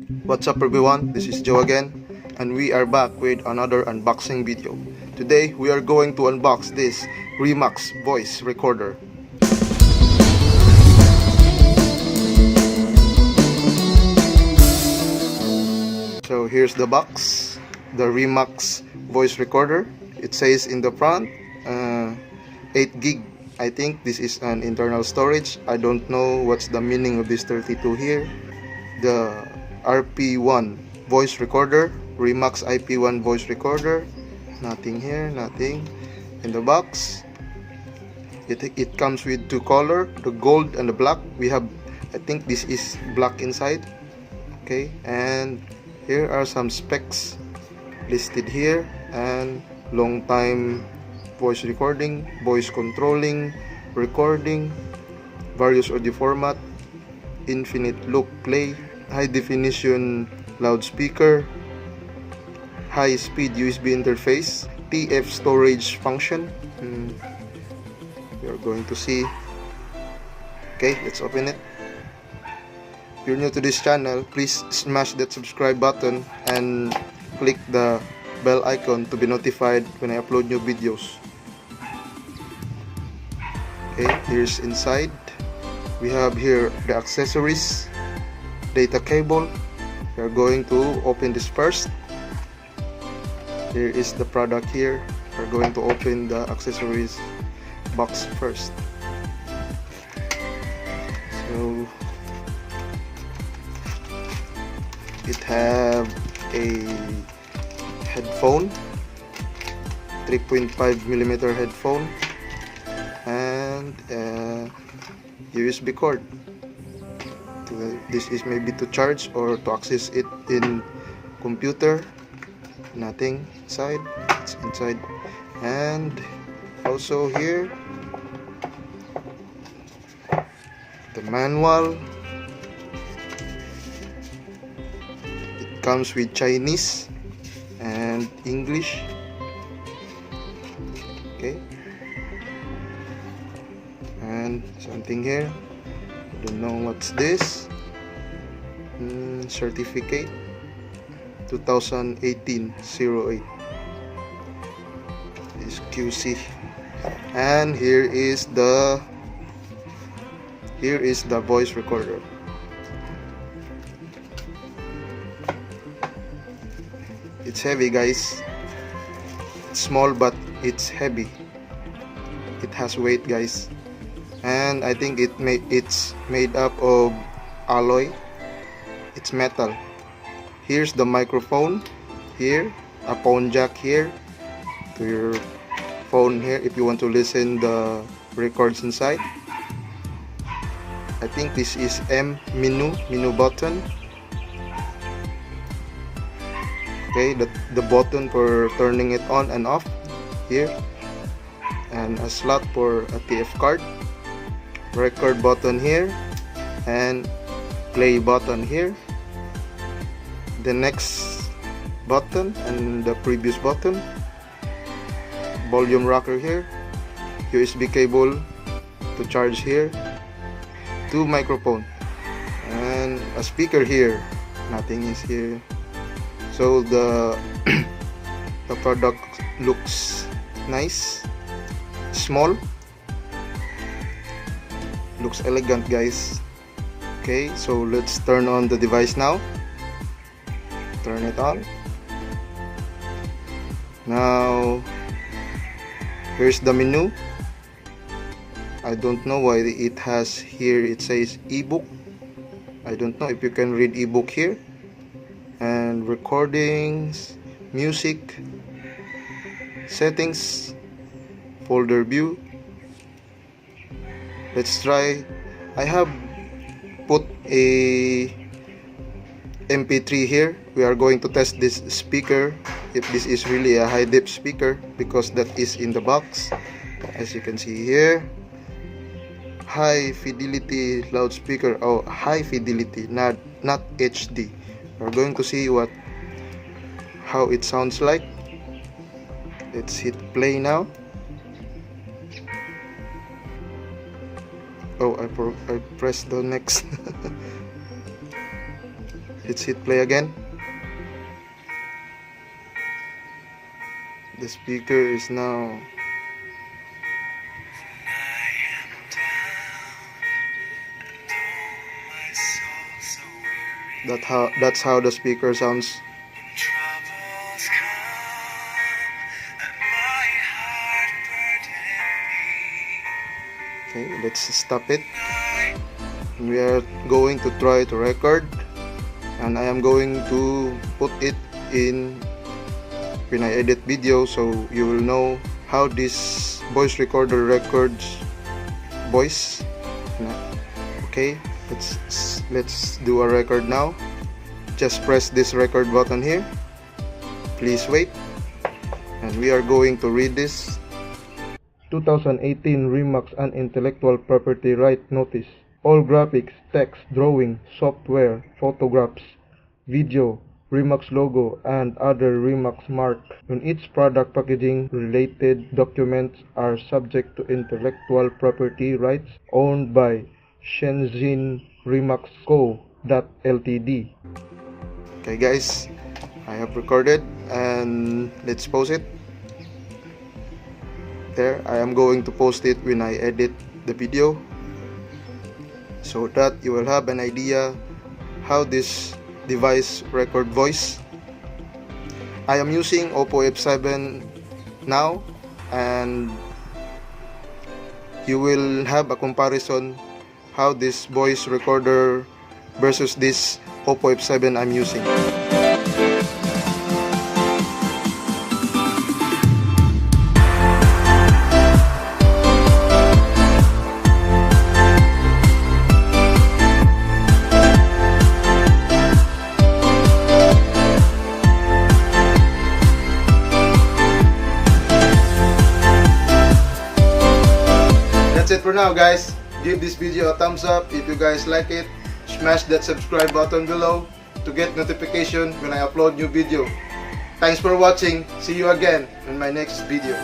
What's up everyone, this is Joe again, and we are back with another unboxing video. Today we are going to unbox this Remax voice recorder. So here's the box, the Remax voice recorder. It says in the front 8 gig. I think this is an internal storage. I don't know what's the meaning of this 32 here. The RP1 voice recorder, Remax RP1 voice recorder. Nothing here, nothing in the box. It comes with two color, the gold and the black. We have, I think this is black inside. Okay, and here are some specs listed here, and long time voice recording, voice controlling, recording, various audio format, infinite loop play, high definition loudspeaker, high speed USB interface, TF storage function. We are going to see. Okay, let's open it. If you're new to this channel, please smash that subscribe button and click the bell icon to be notified when I upload new videos. Okay, here's inside. We have here the accessories, data cable. We are going to open this first. Here is the product here. We're going to open the accessories box first. So it have a headphone, 3.5mm headphone, and a USB cord. This is maybe to charge or to access it in computer. Nothing inside, it's inside. And also here the manual. It comes with Chinese and English. Okay, and something here, I don't know what's this. Certificate 2018-08 is QC. And here is the voice recorder. It's heavy, guys. It's small but it's heavy. It has weight, guys. And I think it's made up of alloy. It's metal. Here's the microphone here, a phone jack here to your phone here if you want to listen the records inside. I think this is menu button. Okay, the button for turning it on and off here, and a slot for a TF card, record button here, and play button here, the next button and the previous button, volume rocker here, USB cable to charge here, two microphone, and a speaker here. Nothing is here. So the product looks nice, small, looks elegant, guys. Okay, so let's turn on the device now. Turn it on. Now here's the menu. I don't know why it has here, it says ebook. I don't know if you can read ebook here. And recordings, music, settings, folder view. Let's try. I have put a MP3 here. We are going to test this speaker, if this is really a high def speaker, because that is in the box. As you can see here, high fidelity loudspeaker. Oh, high fidelity, not HD. We're going to see how it sounds like. Let's hit play now. Oh, I pressed the next. Let's hit play again. The speaker is now that's how the speaker sounds. Okay, let's stop it. We are going to try to record, and I am going to put it in when I edit video, so you will know how this voice recorder records voice. Okay, let's do a record now. Just press this record button here. Please wait, and we are going to read this. 2018 Remax and Intellectual Property Right Notice. All graphics, text, drawing, software, photographs, video, Remax logo, and other Remax mark on each product packaging related documents are subject to intellectual property rights owned by Shenzhen Remax Co. Ltd. Okay guys, I have recorded, and let's post it. There, I am going to post it when I edit the video, so that you will have an idea how this device record voice. I am using Oppo F7 now, and you will have a comparison how this voice recorder versus this Oppo F7 I'm using. That's it for now guys. Give this video a thumbs up if you guys like it. Smash that subscribe button below to get notification when I upload new video. Thanks for watching. See you again in my next video.